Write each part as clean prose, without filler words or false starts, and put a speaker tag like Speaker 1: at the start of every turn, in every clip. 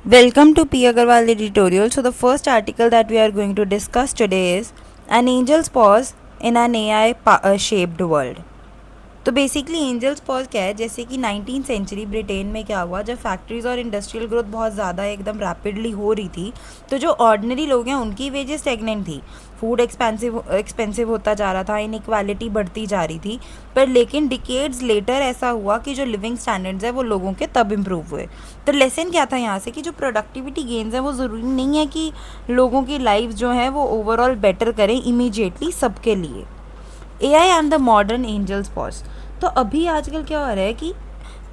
Speaker 1: Welcome to P. Agarwal editorial. So, the first article that we are going to discuss today is An Angel's Pause in an AI shaped world. तो basically angels pause क्या है, जैसे कि 19th century Britain में क्या हुआ, जब factories और इंडस्ट्रियल ग्रोथ बहुत ज़्यादा एकदम रैपिडली हो रही थी, तो जो ऑर्डिनरी लोग हैं उनकी वेजेस स्टेगनेंट थी, फूड एक्सपेंसिव होता जा रहा था, इनइक्वालिटी बढ़ती जा रही थी। पर लेकिन डिकेड्स लेटर ऐसा हुआ कि जो लिविंग स्टैंडर्ड्स है वो लोगों के तब इम्प्रूव हुए। तो लेसन क्या था यहाँ से कि जो प्रोडक्टिविटी गेन्स हैं वो ज़रूरी नहीं है कि लोगों की लाइफ जो है वो ओवरऑल बेटर करें इमीडिएटली सबके लिए। AI and the modern Engels pause. तो अभी आजकल क्या हो रहा है कि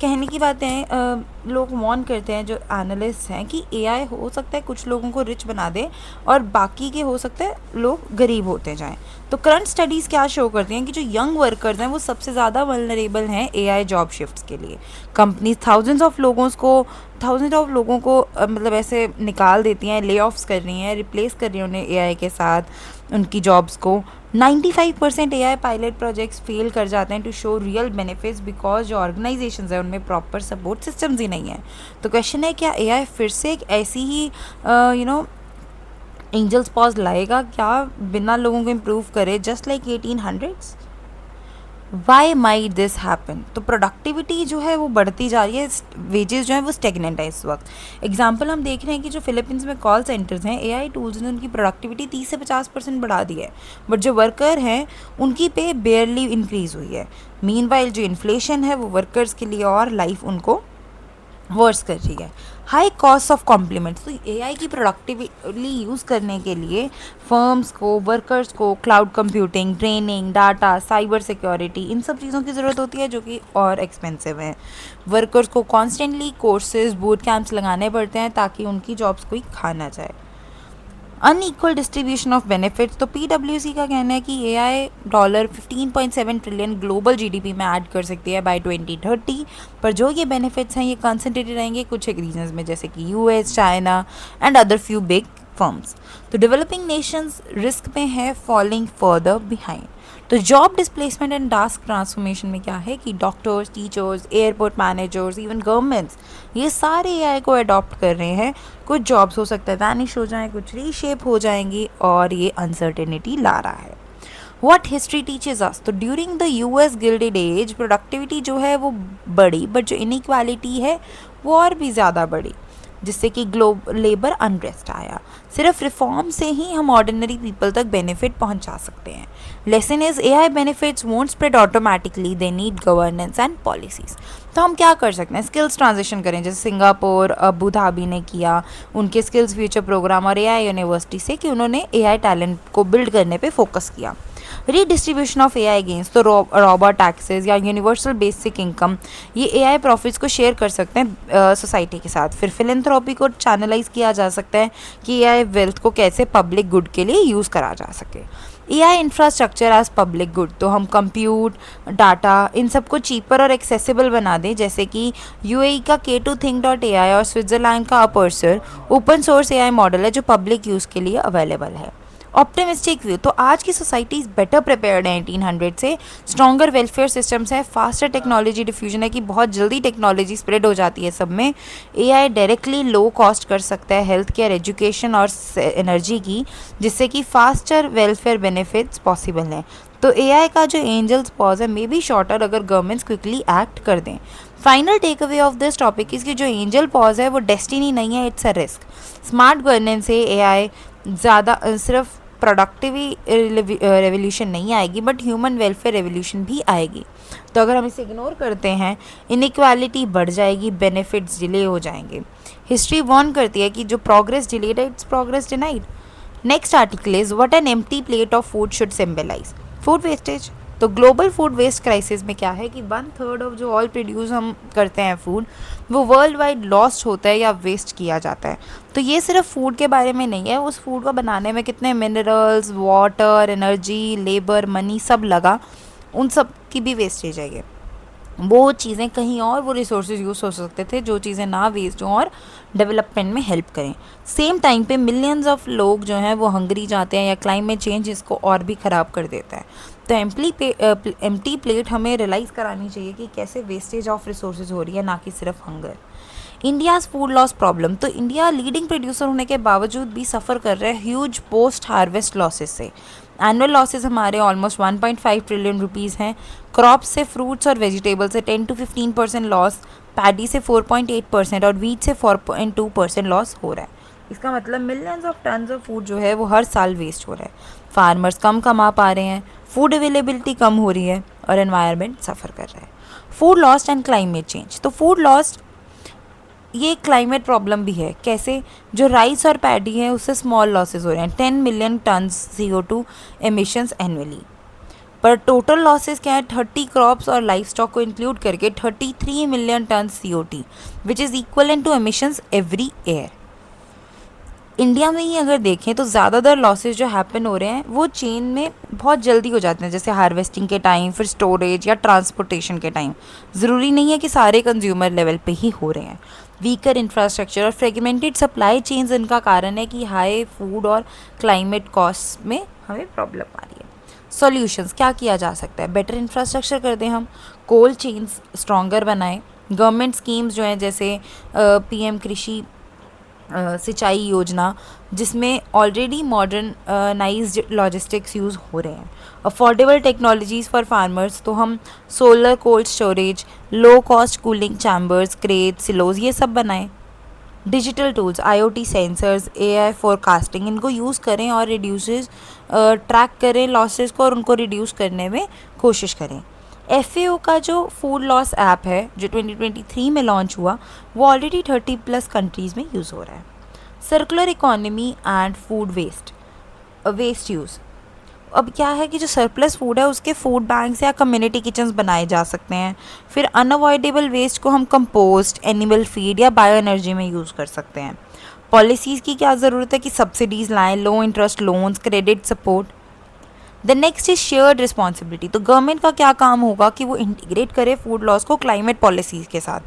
Speaker 1: कहने की बातें हैं, लोग वार्न करते हैं जो एनालिस्ट हैं कि AI हो सकता है कुछ लोगों को रिच बना दे और बाकी के हो सकता है लोग गरीब होते जाएं। तो करंट स्टडीज़ क्या शो करती हैं कि जो यंग वर्कर्स हैं वो सबसे ज़्यादा वल्नरेबल हैं AI जॉब शिफ्ट्स के लिए। कंपनीज थाउजेंड्स ऑफ लोगों को मतलब ऐसे निकाल देती हैं, ले ऑफ्स कर रही हैं, रिप्लेस कर रही हैं उन्हें AI के साथ उनकी जॉब्स को। 95% AI पायलट प्रोजेक्ट्स फेल कर जाते हैं to show real benefits because जो ऑर्गेनाइजेशंस है उनमें प्रॉपर सपोर्ट सिस्टम्स ही नहीं है। तो क्वेश्चन है, क्या AI फिर से एक ऐसी ही एंजल्स पॉज लाएगा क्या, बिना लोगों को इम्प्रूव करे, just like 1800s? Why might this happen? तो प्रोडक्टिविटी जो है वो बढ़ती जा रही है, वेजेस जो है वो स्टेगनेंट है इस वक्त। एग्जाम्पल हम देख रहे हैं कि जो फिलीपींस में कॉल सेंटर्स हैं, AI टूल्स ने उनकी प्रोडक्टिविटी 30 से 50% बढ़ा दी है, बट जो वर्कर हैं उनकी पे बेयरली इंक्रीज़ हुई है। मीनवाइल जो इन्फ्लेशन है वो वर्कर्स के लिए और लाइफ उनको वर्स कर रही है। High cost of complements. तो AI की प्रोडक्टिवली यूज़ करने के लिए फर्म्स को, वर्कर्स को cloud computing, training, data, cyber security, इन सब चीज़ों की ज़रूरत होती है जो कि और एक्सपेंसिव हैं। वर्कर्स को कॉन्स्टेंटली कोर्सेज, बूट कैंप्स लगाने पड़ते हैं ताकि उनकी जॉब्स कोई खा ना जाए। Unequal distribution of benefits. तो PwC का कहना है कि AI $15.7 ट्रिलियन ग्लोबल GDP में ऐड कर सकती है बाय 2030, पर जो ये बेनिफिट्स हैं ये कंसंट्रेटेड रहेंगे कुछ एक रीजन्स में, जैसे कि US, China and other few big firms. तो डेवलपिंग नेशंस रिस्क में है फॉलिंग फर्दर बिहाइंड। तो job displacement and task transformation में क्या है कि doctors, teachers, airport managers, even governments, ये सारे AI को अडॉप्ट कर रहे हैं। कुछ जॉब्स हो सकता है वैनिश हो जाएं, कुछ रीशेप हो जाएंगी, और ये अनसर्टेनिटी ला रहा है। What history teaches us. तो during the US gilded age productivity जो है वो बढ़ी, बट जो इनइक्वालिटी है वो और भी ज़्यादा बढ़ी, जिससे कि ग्लोबल लेबर अनरेस्ट आया। सिर्फ रिफॉर्म से ही हम ऑर्डिनरी पीपल तक बेनिफिट पहुंचा सकते हैं। Lesson is AI benefits won't spread automatically, they need governance and policies. तो हम क्या कर सकते हैं, स्किल्स ट्रांजिशन करें, जैसे सिंगापुर, अबू धाबी ने किया उनके स्किल्स फ्यूचर प्रोग्राम और AI यूनिवर्सिटी से, कि उन्होंने AI टैलेंट को बिल्ड करने पे फोकस किया। Redistribution of AI gains. तो रॉबर्ट टैक्सेस या यूनिवर्सल बेसिक इनकम, ये AI प्रॉफिट्स को शेयर कर सकते हैं सोसाइटी के साथ। फिर फिलेंथ्रोपी को चैनलाइज किया जा सकता है कि AI वेल्थ को कैसे पब्लिक गुड के लिए यूज़ करा जा सके। AI infrastructure as public good. तो हम कंप्यूट, डाटा, इन सबको चीपर और एक्सेसिबल बना दें, जैसे कि UAE का K2Think.ai और स्विट्ज़रलैंड का अपर्सर ओपन सोर्स AI मॉडल है जो पब्लिक यूज़ के लिए अवेलेबल है। Optimistic view. तो आज की सोसाइटी इज़ बेटर प्रिपेयर्ड है 1800 से, स्ट्रॉन्गर वेलफेयर सिस्टम्स है, फास्टर टेक्नोलॉजी डिफ्यूजन है कि बहुत जल्दी टेक्नोलॉजी स्प्रेड हो जाती है सब में। AI डायरेक्टली लो कॉस्ट कर सकता है हेल्थ केयर, एजुकेशन और एनर्जी की, जिससे कि फास्टर वेलफेयर बेनिफिट्स पॉसिबल हैं। तो AI का जो एंजल्स पॉज है मे बी शॉर्टर अगर गवर्नमेंट्स क्विकली एक्ट कर दें। Final take away of this topic इसकी जो एंजल पॉज है वो डेस्टिनी नहीं है, it's a risk. Smart governance से AI ज़्यादा सिर्फ प्रोडक्टिवी रेवोल्यूशन नहीं आएगी, बट ह्यूमन वेलफेयर रेवोल्यूशन भी आएगी। तो अगर हम इसे इग्नोर करते हैं, इनइक्वालिटी बढ़ जाएगी, बेनिफिट्स डिले हो जाएंगे। हिस्ट्री वार्न करती है कि जो प्रोग्रेस डिलेड है, it's progress denied. Next article is what an empty plate of food should symbolise. Food wastage. तो ग्लोबल फूड वेस्ट क्राइसिस में क्या है कि 1/3 ऑफ जो ऑल प्रोड्यूस हम करते हैं फूड, वो वर्ल्ड वाइड लॉस्ट होता है या वेस्ट किया जाता है। तो ये सिर्फ फूड के बारे में नहीं है, उस फूड को बनाने में कितने minerals, water, energy, labour, money सब लगा, उन सब की भी वेस्टेज है ये। वो चीज़ें कहीं और वो रिसोर्सेज यूज़ हो सकते थे जो चीज़ें ना वेस्ट हों और डेवलपमेंट में हेल्प करें। सेम टाइम पे मिलियंस ऑफ लोग जो हैं वो हंगरी जाते हैं, या क्लाइमेट चेंज इसको और भी ख़राब कर देता है। तो एम्प्टी प्लेट हमें रियलाइज़ करानी चाहिए कि कैसे वेस्टेज ऑफ रिसोर्सेज हो रही है, ना कि सिर्फ hunger. India's food loss problem, तो इंडिया लीडिंग प्रोड्यूसर होने के बावजूद भी सफ़र कर रहा है ह्यूज पोस्ट हार्वेस्ट लॉसेस से। एनुअल लॉसेस हमारे ऑलमोस्ट 1.5 ट्रिलियन रुपीज़ हैं। क्रॉप्स से, फ्रूट्स और वेजिटेबल से 10 to 15% लॉस, पैडी से 4.8% और वीट से 4.2% लॉस हो रहा है। इसका मतलब millions of tons of food जो है वो हर साल वेस्ट हो रहा है। फार्मर्स कम कमा पा रहे हैं, फूड अवेलेबिलिटी कम हो रही है और एनवायरनमेंट सफ़र कर रहा है। Food lost and climate change, तो फूड लॉस्ट ये क्लाइमेट प्रॉब्लम भी है। कैसे? जो राइस और पैडी है उससे स्मॉल लॉसेस हो रहे हैं, 10 million turns CO2 emissions annually. पर टोटल लॉसेस क्या है? 30 क्रॉप्स और लाइफ स्टॉक को इंक्लूड करके 33 million tonne CO2 which is equal to emissions every year. India में ही अगर देखें तो ज़्यादातर लॉसेस जो हैपन हो रहे हैं वो चेन में बहुत जल्दी हो जाते हैं, जैसे हार्वेस्टिंग के टाइम, फिर स्टोरेज या ट्रांसपोर्टेशन के टाइम। ज़रूरी नहीं है कि सारे कंज्यूमर लेवल पे ही हो रहे हैं। वीकर इंफ्रास्ट्रक्चर और फ्रेगमेंटेड सप्लाई चेन्स इनका कारण है कि हाई फूड और क्लाइमेट कॉस्ट में हमें प्रॉब्लम आ रही है। सॉल्यूशंस क्या किया जा सकता है? बेटर इंफ्रास्ट्रक्चर कर दें हम, कोल्ड चेन्स स्ट्रॉन्गर बनाएं, गवर्नमेंट स्कीम्स जो हैं जैसे PM कृषि सिंचाई योजना, जिसमें ऑलरेडी मॉडर्नाइज्ड लॉजिस्टिक्स यूज़ हो रहे हैं। अफोर्डेबल टेक्नोलॉजीज़ फॉर फार्मर्स, तो हम solar cold storage, low cost cooling chambers, crate, silos ये सब बनाएं। Digital tools, IoT sensors, AI forecasting, इनको यूज़ करें और रिड्यूसेस ट्रैक करें लॉसेस को और उनको रिड्यूस करने में कोशिश करें। FAO का जो फूड लॉस ऐप है जो 2023 में लॉन्च हुआ, वो ऑलरेडी 30+ कंट्रीज़ में यूज़ हो रहा है। Circular economy and food waste use, अब क्या है कि जो सरप्लस फूड है उसके फूड बैंक्स या कम्युनिटी किचन्स बनाए जा सकते हैं। फिर अनअवॉइडेबल वेस्ट को हम कंपोस्ट, एनिमल फीड या बायो एनर्जी में यूज़ कर सकते हैं। पॉलिसीज़ की क्या ज़रूरत है कि सब्सिडीज़ लाएं, लो interest loans, credit support. The next is shared responsibility, तो गवर्नमेंट का क्या काम होगा कि वो इंटीग्रेट करे फूड लॉस को क्लाइमेट पॉलिसीज़ के साथ,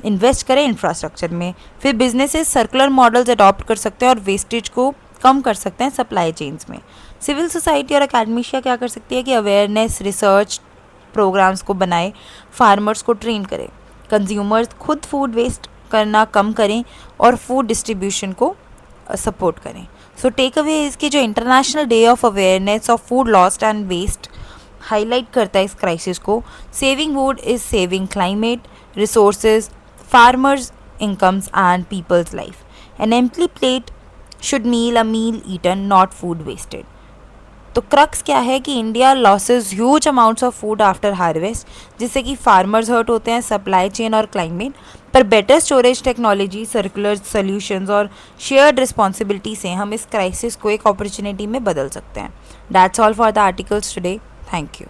Speaker 1: इन्वेस्ट करें इंफ्रास्ट्रक्चर में। फिर बिजनेसेस सर्कुलर मॉडल्स अडॉप्ट कर सकते हैं और वेस्टेज को कम कर सकते हैं सप्लाई चेन्स में। सिविल सोसाइटी और अकेडमिशिया क्या कर सकती है कि अवेयरनेस रिसर्च प्रोग्राम्स को बनाए, फार्मर्स को ट्रेन करें, कंज्यूमर्स खुद फूड वेस्ट करना कम करें और फूड डिस्ट्रीब्यूशन को सपोर्ट करें। सो टेक अवे इसके जो international day of awareness of food lost and waste highlight करता है इस क्राइसिस को। Saving food is saving climate, resources, farmers, incomes and people's life. An empty plate should meal a meal eaten, not food wasted. तो crux क्या है कि India losses huge amounts of food after harvest, जिससे कि farmers hurt होते हैं, supply chain और climate. पर better storage technology, circular solutions और शेयर्ड रिस्पॉन्सिबिलिटी से हम इस क्राइसिस को एक अपॉर्चुनिटी में बदल सकते हैं। That's all for the articles today. Thank you.